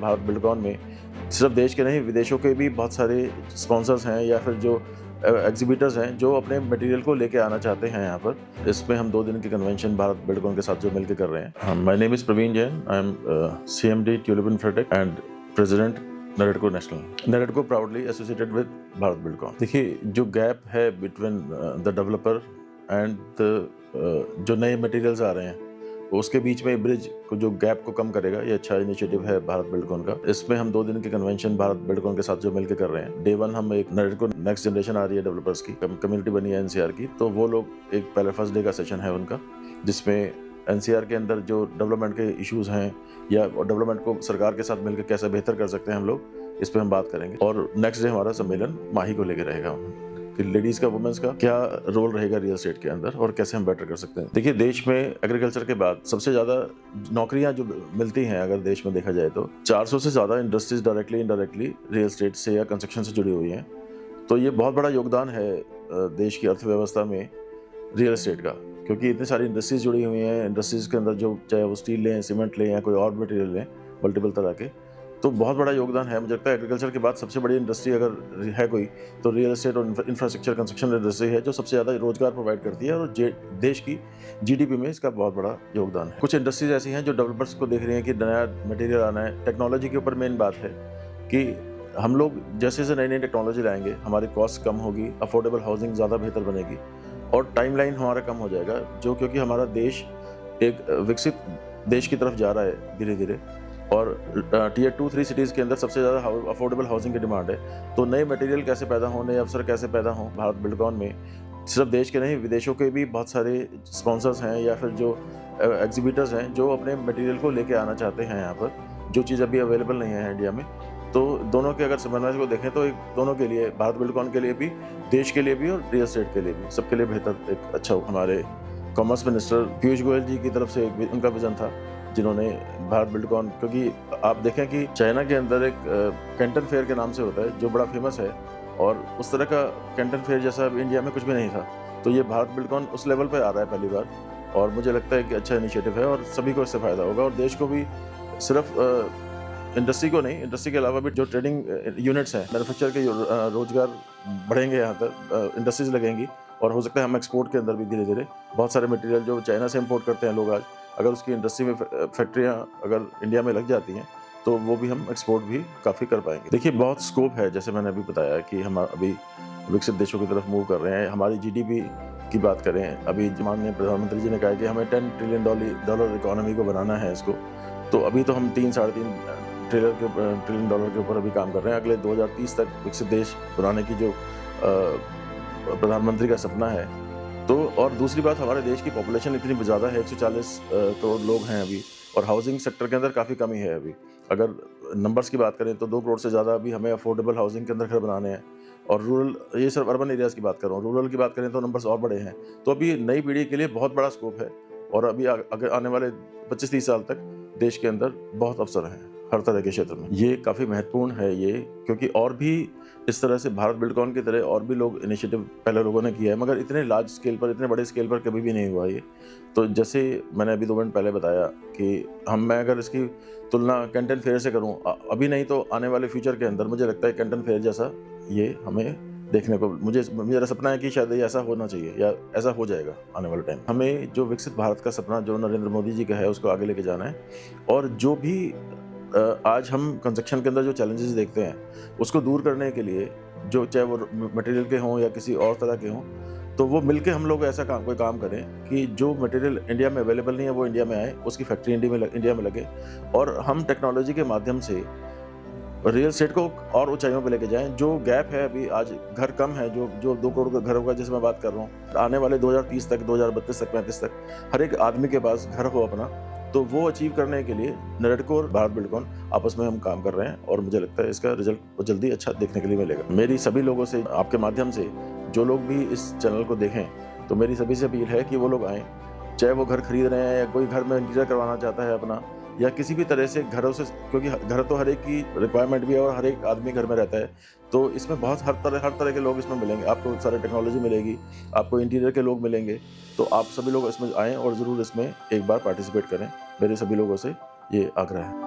Bharat Buildcon में सिर्फ देश के नहीं विदेशों के भी बहुत सारे स्पॉन्सर्स हैं या फिर जो एग्जीबिटर्स हैं जो अपने मटेरियल को लेके आना चाहते हैं यहाँ पर। इसमें हम 2 दिन की कन्वेंशन भारत बिल्डकॉन के साथ जो मिलकर कर रहे हैं। My name is Praveen Jain, I am CMD Tulip Infratech and president NAREDCO national. NAREDCO proudly associated with Bharat Buildcon. देखिए, जो गैप है बिटवीन द डेवलपर एंड जो नए मटेरियल्स आ रहे हैं उसके बीच में ब्रिज को जो गैप को कम करेगा, ये अच्छा इनिशिएटिव है भारत बिल्डकॉन का। इसमें हम 2 दिन की कन्वेंशन भारत बिल्डकॉन के साथ जो मिलकर कर रहे हैं। डे 1 हम एक नरेडको नेक्स्ट जनरेशन आ रही है डेवलपर्स की, कम्युनिटी बनी है NCR की, तो वो लोग एक पहले फर्स्ट डे का सेशन है उनका, जिसमें NCR के अंदर जो डेवलपमेंट के इश्यूज हैं या डेवलपमेंट को सरकार के साथ मिलकर कैसे बेहतर कर सकते हैं हम लोग, इस पर हम बात करेंगे। और नेक्स्ट डे हमारा सम्मेलन माही को लेकर रहेगा कि लेडीज़ का, वुमेंस का क्या रोल रहेगा रियल एस्टेट के अंदर और कैसे हम बेटर कर सकते हैं। देखिए, देश में एग्रीकल्चर के बाद सबसे ज़्यादा नौकरियां जो मिलती हैं अगर देश में देखा जाए तो 400 से ज़्यादा industries directly indirectly real estate से या कंस्ट्रक्शन से जुड़ी हुई हैं। तो ये बहुत बड़ा योगदान है देश की अर्थव्यवस्था में रियल एस्टेट का, क्योंकि इतनी सारी इंडस्ट्रीज जुड़ी हुई हैं। इंडस्ट्रीज़ के अंदर जो चाहे वो स्टील लें, सीमेंट लें या कोई और मटेरियल लें, मल्टीपल तरह के, तो बहुत बड़ा योगदान है। मुझे लगता है एग्रीकल्चर के बाद सबसे बड़ी इंडस्ट्री अगर है कोई तो रियल एस्टेट और इंफ्रास्ट्रक्चर कंस्ट्रक्शन इंडस्ट्री है, जो सबसे ज़्यादा रोजगार प्रोवाइड करती है और देश की GDP में इसका बहुत बड़ा योगदान है। कुछ इंडस्ट्रीज ऐसी हैं जो डेवलपर्स को देख रही हैं कि नया मटेरियल आना है। टेक्नोलॉजी के ऊपर मेन बात है कि हम लोग जैसे जैसे नई नई टेक्नोलॉजी लाएंगे हमारी कॉस्ट कम होगी, अफोर्डेबल हाउसिंग ज़्यादा बेहतर बनेगी और टाइमलाइन हमारा कम हो जाएगा, जो क्योंकि हमारा देश एक विकसित देश की तरफ जा रहा है धीरे धीरे और Tier 2-3 सिटीज़ के अंदर सबसे ज़्यादा अफोर्डेबल हाउसिंग की डिमांड है। तो नए मटेरियल कैसे पैदा हों, नए अवसर कैसे पैदा हों। भारत बिल्डकॉन में सिर्फ देश के नहीं विदेशों के भी बहुत सारे स्पॉन्सर्स हैं या फिर जो एग्जीबिटर्स हैं जो अपने मटेरियल को लेके आना चाहते हैं यहाँ पर, जो चीज़ अभी अवेलेबल नहीं है इंडिया में। तो दोनों के अगर समन्वय को देखें तो एक दोनों के लिए, भारत बिल्डकॉन के लिए भी, देश के लिए भी और रियल एस्टेट के लिए भी, सबके लिए बेहतर एक अच्छा। हमारे कॉमर्स मिनिस्टर पीयूष गोयल जी की तरफ से उनका विजन था, जिन्होंने भारत बिल्डकॉन, क्योंकि आप देखें कि चाइना के अंदर एक कैंटन फेयर के नाम से होता है जो बड़ा फेमस है और उस तरह का कैंटन फेयर जैसा इंडिया में कुछ भी नहीं था। तो ये भारत बिल्डकॉन उस लेवल पर आ रहा है पहली बार और मुझे लगता है कि अच्छा इनिशिएटिव है और सभी को इससे फ़ायदा होगा और देश को भी, सिर्फ इंडस्ट्री को नहीं, इंडस्ट्री के अलावा भी जो ट्रेडिंग यूनिट्स हैं, मैन्युफैक्चर के रोजगार बढ़ेंगे, यहाँ पर इंडस्ट्रीज लगेंगी और हो सकता है हम एक्सपोर्ट के अंदर भी धीरे धीरे बहुत सारे मटेरियल जो चाइना से इंपोर्ट करते हैं लोग आज, अगर उसकी इंडस्ट्री में फैक्ट्रियाँ अगर इंडिया में लग जाती हैं तो वो भी हम एक्सपोर्ट भी काफ़ी कर पाएंगे। देखिए, बहुत स्कोप है, जैसे मैंने अभी बताया कि हम अभी विकसित देशों की तरफ मूव कर रहे हैं। हमारी GDP की बात करें, अभी माननीय प्रधानमंत्री जी ने कहा कि हमें $10 ट्रिलियन इकोनॉमी को बनाना है इसको, तो अभी तो हम 3-3.5 ट्रिलियन डॉलर के ऊपर अभी काम कर रहे हैं। अगले 2030 तक विकसित देश बनाने की जो प्रधानमंत्री का सपना है। तो और दूसरी बात, हमारे देश की पॉपुलेशन इतनी ज़्यादा है, 140 करोड़ लोग हैं अभी और हाउसिंग सेक्टर के अंदर काफ़ी कमी है अभी। अगर नंबर्स की बात करें तो 2 करोड़ से ज़्यादा अभी हमें अफोर्डेबल हाउसिंग के अंदर घर बनाने हैं और रूरल, ये सिर्फ अर्बन एरियाज़ की बात कर रहा हूँ, रूरल की बात करें तो नंबर्स और बड़े हैं। तो अभी नई पीढ़ी के लिए बहुत बड़ा स्कोप है और अभी अगर आने वाले 25-30 साल तक देश के अंदर बहुत अवसर हैं हर तरह के क्षेत्र में। ये काफ़ी महत्वपूर्ण है ये, क्योंकि और भी इस तरह से भारत बिल्डकॉन की तरह और भी लोग इनिशिएटिव पहले लोगों ने किया है, मगर इतने लार्ज स्केल पर, इतने बड़े स्केल पर कभी भी नहीं हुआ ये। तो जैसे मैंने अभी 2 मिनट पहले बताया कि मैं अगर इसकी तुलना कैंटन फेयर से करूं, अभी नहीं तो आने वाले फ्यूचर के अंदर मुझे लगता है कैंटन फेयर जैसा ये हमें देखने को, मेरा सपना है कि शायद ये ऐसा होना चाहिए या ऐसा हो जाएगा आने वाले टाइम। हमें जो विकसित भारत का सपना जो नरेंद्र मोदी जी का है उसको आगे लेके जाना है और जो भी आज हम कंस्ट्रक्शन के अंदर जो चैलेंजेस देखते हैं उसको दूर करने के लिए, जो चाहे वो मटेरियल के हों या किसी और तरह के हों, तो वो मिलके हम लोग ऐसा कोई काम करें कि जो मटेरियल इंडिया में अवेलेबल नहीं है वो इंडिया में आए, उसकी फैक्ट्री इंडिया में लगे और हम टेक्नोलॉजी के माध्यम से रियल एस्टेट को और ऊंचाइयों पे लेके जाएं। जो गैप है अभी, आज घर कम है, जो 2 करोड़ घरों का जिसमें बात कर रहा हूँ, आने वाले 2030 तक, 2032 तक, 35 तक हर एक आदमी के पास घर हो अपना, तो वो अचीव करने के लिए नरेडको और भारत बिल्डकॉन आपस में हम काम कर रहे हैं और मुझे लगता है इसका रिजल्ट जल्दी अच्छा देखने के लिए मिलेगा। मेरी सभी लोगों से, आपके माध्यम से, जो लोग भी इस चैनल को देखें, तो मेरी सभी से अपील है कि वो लोग आएँ, चाहे वो घर खरीद रहे हैं या कोई घर में इंटीरियर करवाना चाहता है अपना, या किसी भी तरह से घरों से, क्योंकि घर तो हर एक की रिक्वायरमेंट भी है और हर एक आदमी घर में रहता है, तो इसमें बहुत हर तरह के लोग इसमें मिलेंगे। आपको सारे टेक्नोलॉजी मिलेगी, आपको इंटीरियर के लोग मिलेंगे, तो आप सभी लोग इसमें आएँ और ज़रूर इसमें एक बार पार्टिसिपेट करें। मेरे सभी लोगों से ये आग्रह है।